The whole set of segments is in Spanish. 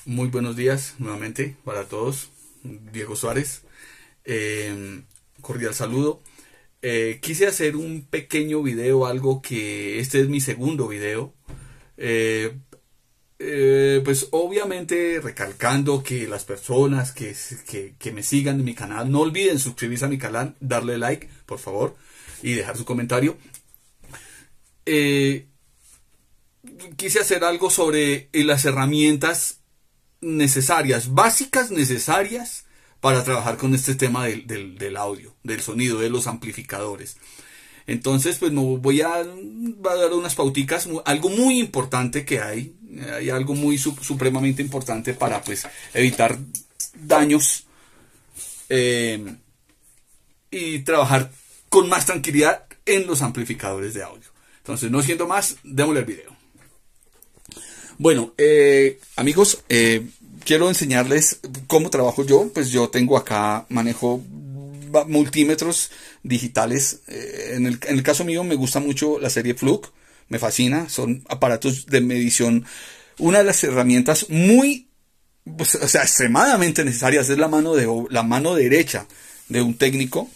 Muy buenos días nuevamente para todos. Diego Suárez. Cordial saludo. Quise hacer un pequeño video, algo que este es mi segundo video. Pues obviamente recalcando que las personas que me sigan en mi canal no olviden suscribirse a mi canal, darle like por favor y dejar su comentario. Quise hacer algo sobre las herramientas necesarias, básicas necesarias para trabajar con este tema del audio, del sonido, de los amplificadores. Entonces, pues me voy a dar unas pauticas, algo muy importante que hay algo muy supremamente importante para pues evitar daños y trabajar con más tranquilidad en los amplificadores de audio. Entonces, no siendo más, démosle el video. Bueno, amigos, quiero enseñarles cómo trabajo yo. Pues yo tengo acá, manejo multímetros digitales. En el caso mío me gusta mucho la serie Fluke, me fascina, son aparatos de medición. Una de las herramientas muy, pues, o sea, extremadamente necesarias es la mano derecha de un técnico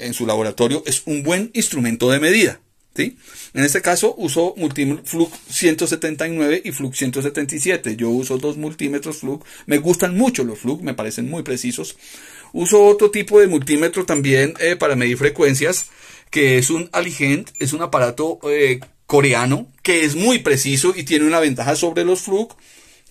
en su laboratorio. Es un buen instrumento de medida. ¿Sí? En este caso uso Fluke 179 y Fluke 177. Yo uso dos multímetros Fluke. Me gustan mucho los Fluke, me parecen muy precisos. Uso otro tipo de multímetro también para medir frecuencias, que es un Aligent. Es un aparato coreano que es muy preciso y tiene una ventaja sobre los Fluke,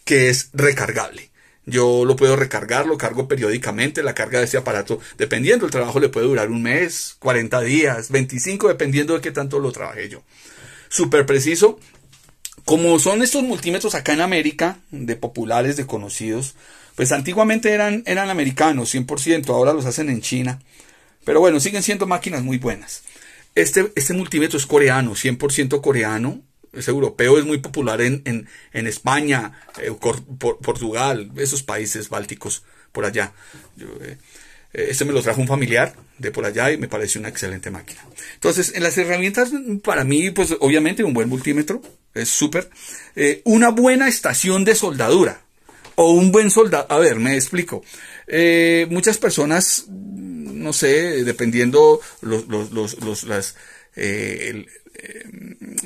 que es recargable. Yo lo puedo recargar, lo cargo periódicamente. La carga de este aparato, dependiendo del trabajo, le puede durar un mes, 40 días, 25, dependiendo de qué tanto lo trabajé yo. Súper preciso. Como son estos multímetros acá en América, de populares, de conocidos, pues antiguamente eran americanos, 100%, ahora los hacen en China. Pero bueno, siguen siendo máquinas muy buenas. Este multímetro es coreano, 100% coreano. Es europeo, es muy popular en España, Portugal, esos países bálticos por allá. Este me lo trajo un familiar de por allá y me pareció una excelente máquina. Entonces, en las herramientas, para mí, pues obviamente un buen multímetro es súper. Una buena estación de soldadura o un buen soldador. A ver, me explico. Muchas personas, no sé, dependiendo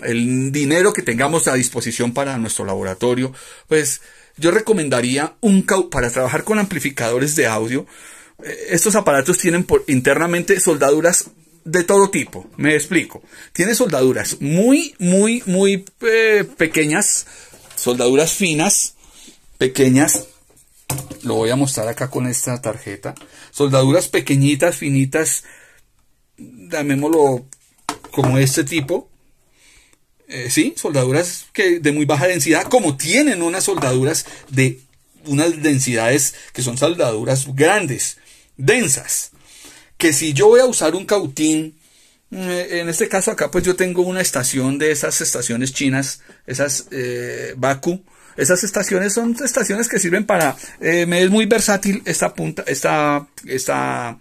el dinero que tengamos a disposición para nuestro laboratorio, pues yo recomendaría para trabajar con amplificadores de audio. Estos aparatos tienen internamente soldaduras de todo tipo. Me explico. Tiene soldaduras muy pequeñas, soldaduras finas, pequeñas. Lo voy a mostrar acá con esta tarjeta. Soldaduras pequeñitas, finitas, llamémoslo como este tipo. Sí, soldaduras de muy baja densidad, como tienen unas soldaduras de unas densidades que son soldaduras grandes, densas. Que si yo voy a usar un cautín, en este caso acá pues yo tengo una estación de esas estaciones chinas, esas Baku. Esas estaciones son estaciones que sirven para, me es muy versátil esta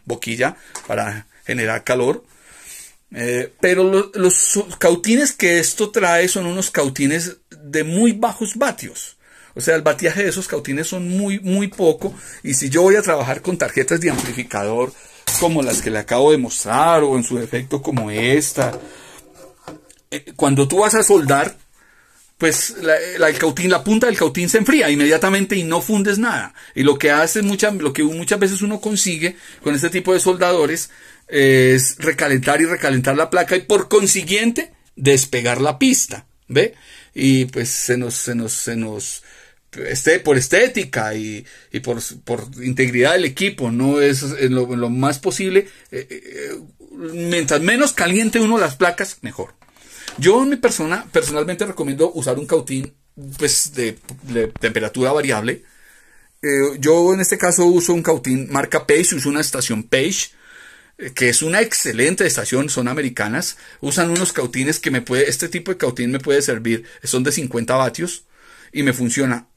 boquilla para generar calor. Pero los cautines que esto trae son unos cautines de muy bajos vatios. O sea, el batiaje de esos cautines son muy poco. Y si yo voy a trabajar con tarjetas de amplificador como las que le acabo de mostrar, o en su defecto como esta, cuando tú vas a soldar, pues la punta del cautín se enfría inmediatamente y no fundes nada. Y lo que muchas veces uno consigue con este tipo de soldadores es recalentar la placa y por consiguiente despegar la pista, ¿ve? Y pues por estética y por integridad del equipo, no es lo más posible. Mientras menos caliente uno las placas, mejor. Yo personalmente recomiendo usar un cautín pues de temperatura variable. Yo en este caso uso un cautín marca Page, uso una estación Page, que es una excelente estación, son americanas. Usan unos cautines que este tipo de cautín me puede servir, son de 50 vatios y me funciona.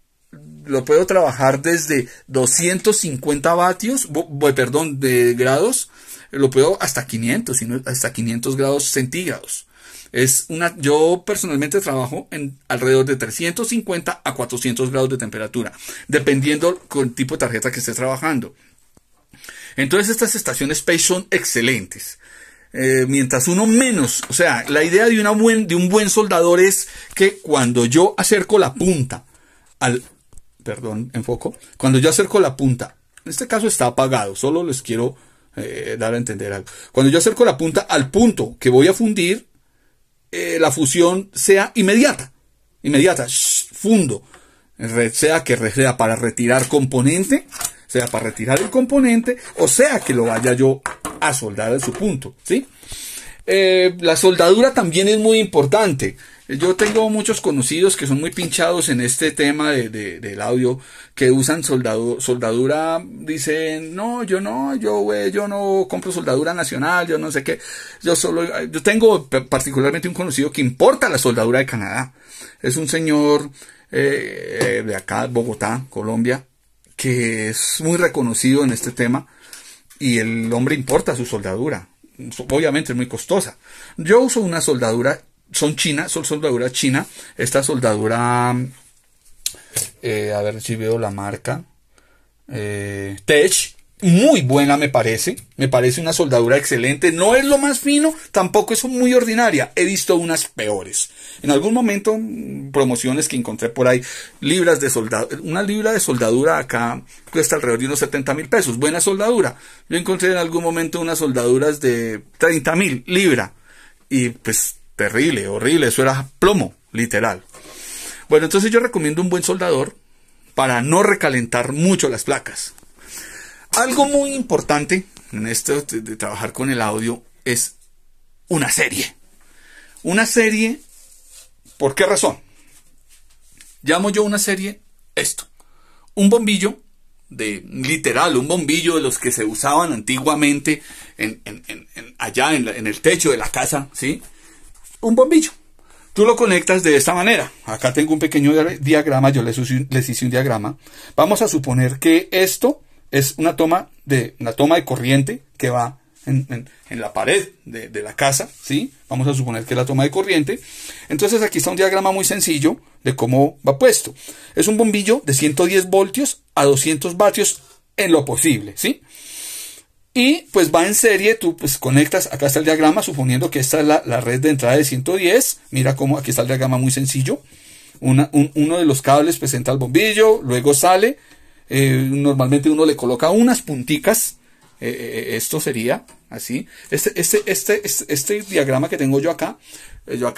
Lo puedo trabajar desde 250 vatios, de grados, lo puedo hasta 500, hasta 500 grados centígrados. Yo personalmente trabajo en alrededor de 350 a 400 grados de temperatura, dependiendo con el tipo de tarjeta que esté trabajando. Entonces estas estaciones PACE son excelentes. Mientras uno menos, o sea, la idea de un buen soldador es que cuando yo acerco la punta cuando yo acerco la punta, en este caso está apagado, solo les quiero dar a entender algo. Cuando yo acerco la punta al punto que voy a fundir, la fusión sea inmediata, fundo, sea para retirar componente, sea para retirar el componente, o sea que lo vaya yo a soldar en su punto, ¿sí? La soldadura también es muy importante. Yo tengo muchos conocidos que son muy pinchados en este tema del audio, que usan soldadura, dicen, no, yo no compro soldadura nacional, yo no sé qué. Yo tengo particularmente un conocido que importa la soldadura de Canadá. Es un señor de acá, Bogotá, Colombia, que es muy reconocido en este tema, y el hombre importa su soldadura. Obviamente es muy costosa. Yo uso una soldadura, son soldadura china. Esta soldadura, a ver si veo la marca, Tech, muy buena me parece una soldadura excelente. No es lo más fino, tampoco es muy ordinaria, he visto unas peores. En algún momento, promociones que encontré por ahí, una libra de soldadura acá cuesta alrededor de unos 70,000 pesos, buena soldadura. Yo encontré en algún momento unas soldaduras de 30,000 libra, y pues terrible, horrible, eso era plomo, literal. Bueno, entonces yo recomiendo un buen soldador para no recalentar mucho las placas. Algo muy importante en esto de trabajar con el audio es una serie. Una serie, ¿por qué razón? Llamo yo una serie esto. Un bombillo, un bombillo de los que se usaban antiguamente allá en el techo de la casa, ¿sí? Un bombillo. Tú lo conectas de esta manera. Acá tengo un pequeño diagrama, yo les hice un diagrama. Vamos a suponer que esto es una toma de corriente que va en la pared de la casa, ¿sí? Vamos a suponer que es la toma de corriente. Entonces aquí está un diagrama muy sencillo de cómo va puesto. Es un bombillo de 110 voltios a 200 vatios en lo posible, ¿sí? Y pues va en serie, tú pues conectas, acá está el diagrama, suponiendo que esta es la red de entrada de 110. Mira cómo aquí está el diagrama muy sencillo. Uno de los cables presenta el bombillo, luego sale. Normalmente uno le coloca unas punticas, esto sería así. Este diagrama que tengo yo acá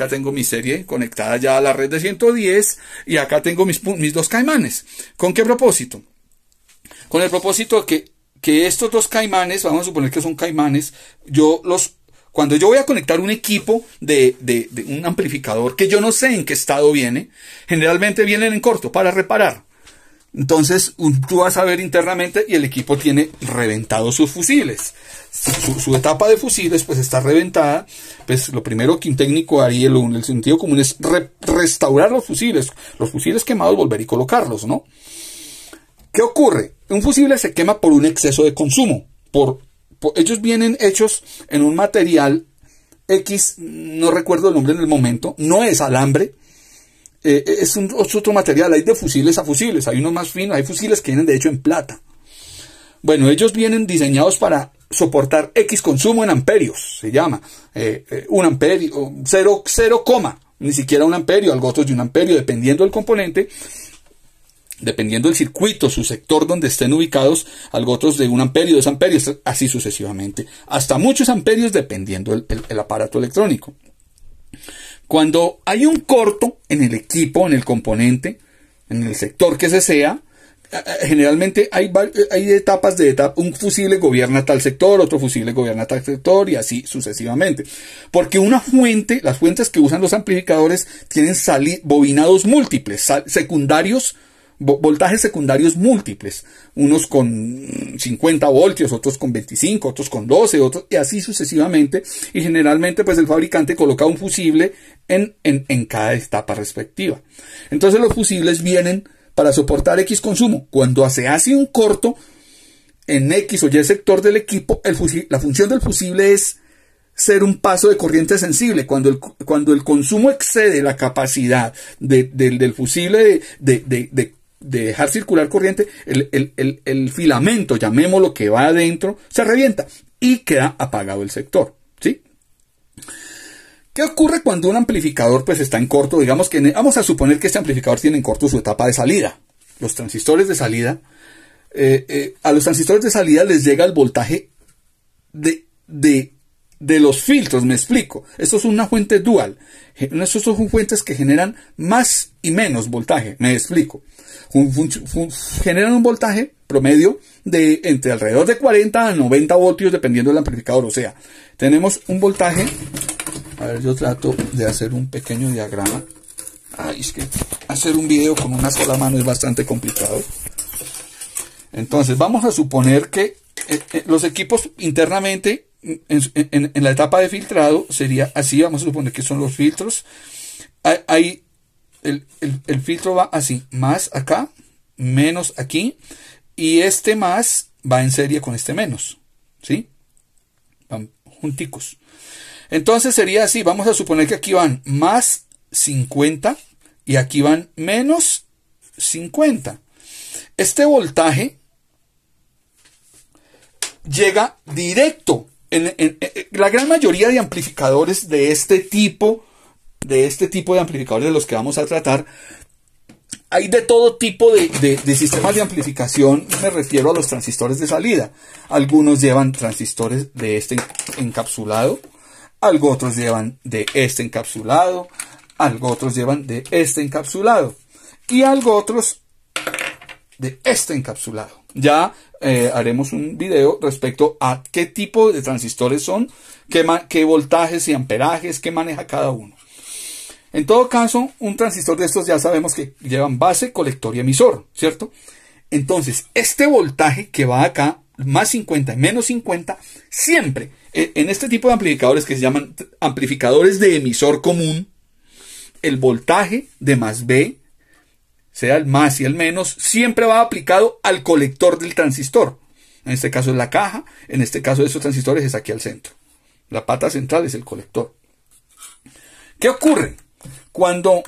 tengo mi serie conectada ya a la red de 110, y acá tengo mis dos caimanes. ¿Con qué propósito? Con el propósito que estos dos caimanes, vamos a suponer que son caimanes, cuando yo voy a conectar un equipo de un amplificador que yo no sé en qué estado viene, generalmente vienen en corto para reparar. Entonces tú vas a ver internamente y el equipo tiene reventados sus fusibles. Su etapa de fusibles pues está reventada. Pues lo primero que un técnico haría en el sentido común es restaurar los fusibles quemados, volver y colocarlos, ¿no? ¿Qué ocurre? Un fusible se quema por un exceso de consumo. Ellos vienen hechos en un material X, no recuerdo el nombre en el momento, no es alambre. Es otro material. Hay de fusibles a fusibles, hay unos más finos, hay fusibles que vienen de hecho en plata. Bueno, ellos vienen diseñados para soportar X consumo en amperios, se llama un amperio, 0, ni siquiera un amperio, algo otro de un amperio, dependiendo del componente, dependiendo del circuito, su sector donde estén ubicados, algo otros de 1 amperio, 2 amperios, así sucesivamente, hasta muchos amperios dependiendo el aparato electrónico. Cuando hay un corto en el equipo, en el componente, en el sector que sea, generalmente hay etapas un fusible gobierna tal sector, otro fusible gobierna tal sector, y así sucesivamente. Porque las fuentes que usan los amplificadores tienen bobinados múltiples, voltajes secundarios múltiples, unos con 50 voltios, otros con 25, otros con 12, otros, y así sucesivamente, y generalmente pues el fabricante coloca un fusible en cada etapa respectiva. Entonces los fusibles vienen para soportar X consumo. Cuando se hace un corto en X o Y sector del equipo, la función del fusible es ser un paso de corriente sensible. Cuando el consumo excede la capacidad del fusible de dejar circular corriente, el filamento, llamémoslo, que va adentro, se revienta y queda apagado el sector, ¿sí? ¿Qué ocurre cuando un amplificador pues está en corto? Digamos que vamos a suponer que este amplificador tiene en corto su etapa de salida. Los transistores de salida, a los transistores de salida les llega el voltaje de los filtros, me explico. Esto es una fuente dual. Estos son fuentes que generan más y menos voltaje, me explico. Generan un voltaje promedio de entre alrededor de 40 a 90 voltios dependiendo del amplificador. O sea, tenemos un voltaje. A ver, yo trato de hacer un pequeño diagrama. Ay, es que hacer un video con una sola mano es bastante complicado. Entonces, vamos a suponer que los equipos internamente en la etapa de filtrado sería así. Vamos a suponer que son los filtros. Hay el filtro va así, más acá, menos aquí, y este más va en serie con este menos, ¿sí? Van junticos. Entonces sería así, vamos a suponer que aquí van más 50 y aquí van menos 50. Este voltaje llega directo. En la gran mayoría de amplificadores de este tipo de amplificadores de los que vamos a tratar, hay de todo tipo de sistemas de amplificación. Me refiero a los transistores de salida. Algunos llevan transistores de este encapsulado, algo otros llevan de este encapsulado, algo otros llevan de este encapsulado y algo otros de este encapsulado. Ya haremos un video respecto a qué tipo de transistores son, qué voltajes y amperajes, qué maneja cada uno. En todo caso, un transistor de estos ya sabemos que llevan base, colector y emisor, ¿cierto? Entonces, este voltaje que va acá, más 50 y menos 50, siempre, en este tipo de amplificadores que se llaman amplificadores de emisor común, el voltaje de más B, sea el más y el menos, siempre va aplicado al colector del transistor. En este caso es la caja, en este caso de estos transistores es aquí al centro. La pata central es el colector. ¿Qué ocurre? Cuando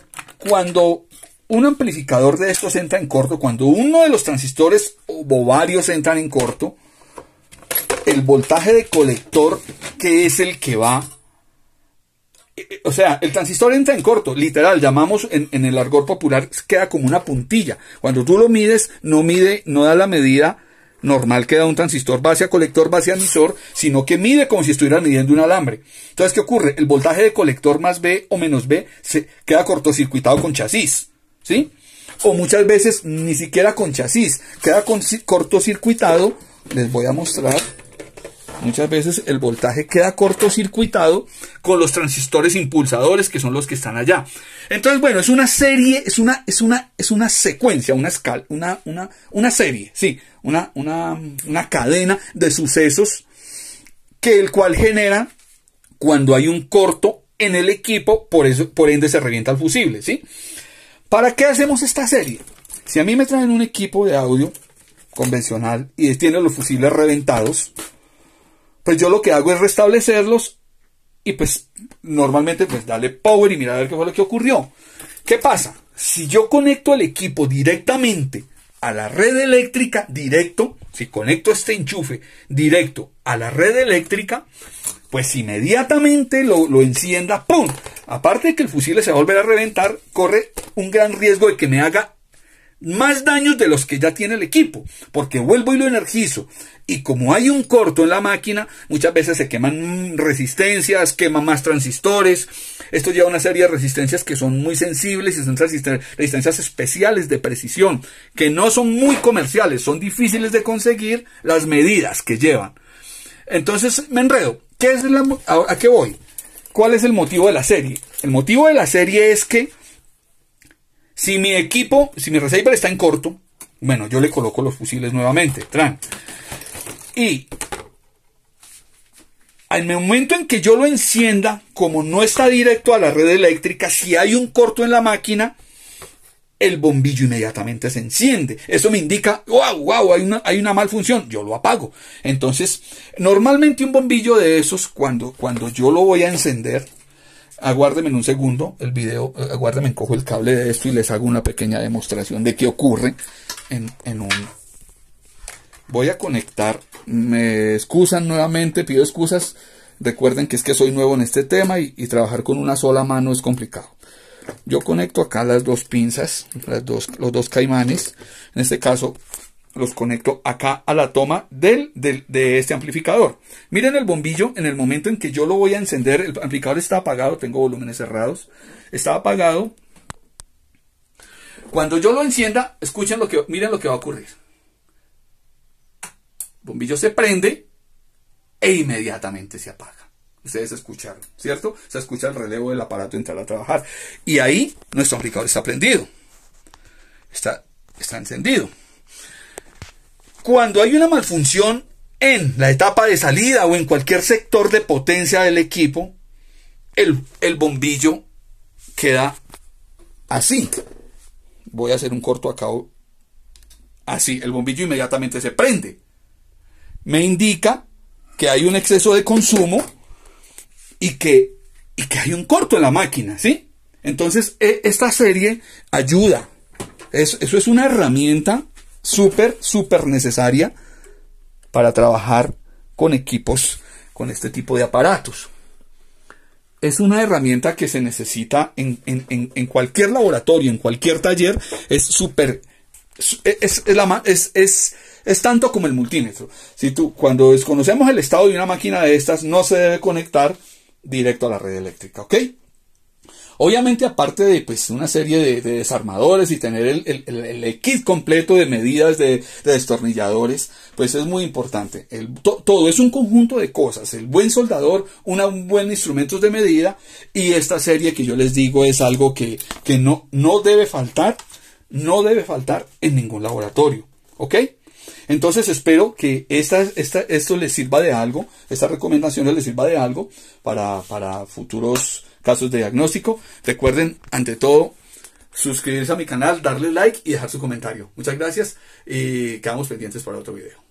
un amplificador de estos entra en corto, cuando uno de los transistores o varios entran en corto, el voltaje de colector, que es el que va, o sea, el transistor entra en corto, literal, llamamos en el argot popular, queda como una puntilla. Cuando tú lo mides, no da la medida normal que da un transistor base a colector, base a emisor, sino que mide como si estuvieras midiendo un alambre. Entonces, ¿qué ocurre? El voltaje de colector más B o menos B se queda cortocircuitado con chasis, ¿sí? O muchas veces ni siquiera con chasis, queda cortocircuitado. Les voy a mostrar. Muchas veces el voltaje queda cortocircuitado con los transistores impulsadores, que son los que están allá. Entonces, bueno, es una serie, es una secuencia, una escala, una serie, sí, una cadena de sucesos que el cual genera cuando hay un corto en el equipo, por ende se revienta el fusible, ¿sí? ¿Para qué hacemos esta serie? Si a mí me traen un equipo de audio convencional y tiene los fusibles reventados, pues yo lo que hago es restablecerlos y pues normalmente pues darle power y mirar a ver qué fue lo que ocurrió. ¿Qué pasa? Si yo conecto el equipo directamente a la red eléctrica, si conecto este enchufe directo a la red eléctrica, pues inmediatamente lo encienda, ¡pum! Aparte de que el fusible se va a volver a reventar, corre un gran riesgo de que me haga más daños de los que ya tiene el equipo, porque vuelvo y lo energizo, y como hay un corto en la máquina, muchas veces se queman resistencias, queman más transistores. Esto lleva una serie de resistencias que son muy sensibles y son resistencias especiales de precisión, que no son muy comerciales, son difíciles de conseguir las medidas que llevan. Entonces me enredo. ¿A qué voy? ¿Cuál es el motivo de la serie? El motivo de la serie es que si mi receiver está en corto, bueno, yo le coloco los fusibles nuevamente, y al momento en que yo lo encienda, como no está directo a la red eléctrica, si hay un corto en la máquina, el bombillo inmediatamente se enciende. Eso me indica, wow, hay una malfunción, yo lo apago. Entonces, normalmente un bombillo de esos, cuando yo lo voy a encender, aguárdeme un segundo el video, aguárdeme, cojo el cable de esto y les hago una pequeña demostración de qué ocurre en un... Voy a conectar, me excusan nuevamente, pido excusas, recuerden que es que soy nuevo en este tema y trabajar con una sola mano es complicado. Yo conecto acá las dos pinzas, los dos caimanes. En este caso los conecto acá a la toma de este amplificador. Miren el bombillo, en el momento en que yo lo voy a encender, el amplificador está apagado, tengo volúmenes cerrados, está apagado. Cuando yo lo encienda, escuchen miren lo que va a ocurrir. El bombillo se prende e inmediatamente se apaga. Ustedes escucharon, ¿cierto? Se escucha el relevo del aparato entrar a trabajar. Y ahí nuestro amplificador está prendido. Está encendido. Cuando hay una malfunción en la etapa de salida o en cualquier sector de potencia del equipo, el bombillo queda así. Voy a hacer un corto acá. Así, el bombillo inmediatamente se prende. Me indica que hay un exceso de consumo y que hay un corto en la máquina, ¿sí? Entonces, esta serie ayuda. Eso es una herramienta súper necesaria para trabajar con equipos, con este tipo de aparatos. Es una herramienta que se necesita en cualquier laboratorio, en cualquier taller. Es súper... Es tanto como el multímetro. Cuando desconocemos el estado de una máquina de estas, no se debe conectar directo a la red eléctrica, ¿ok? Obviamente, aparte de una serie de desarmadores y tener el kit completo de medidas de destornilladores, pues es muy importante. Todo es un conjunto de cosas. El buen soldador, un buen instrumentos de medida, y esta serie que yo les digo es algo que no debe faltar, en ningún laboratorio, ¿ok? Entonces espero que esto les sirva de algo, estas recomendaciones les sirva de algo para futuros casos de diagnóstico. Recuerden, ante todo, suscribirse a mi canal, darle like y dejar su comentario. Muchas gracias y quedamos pendientes para otro video.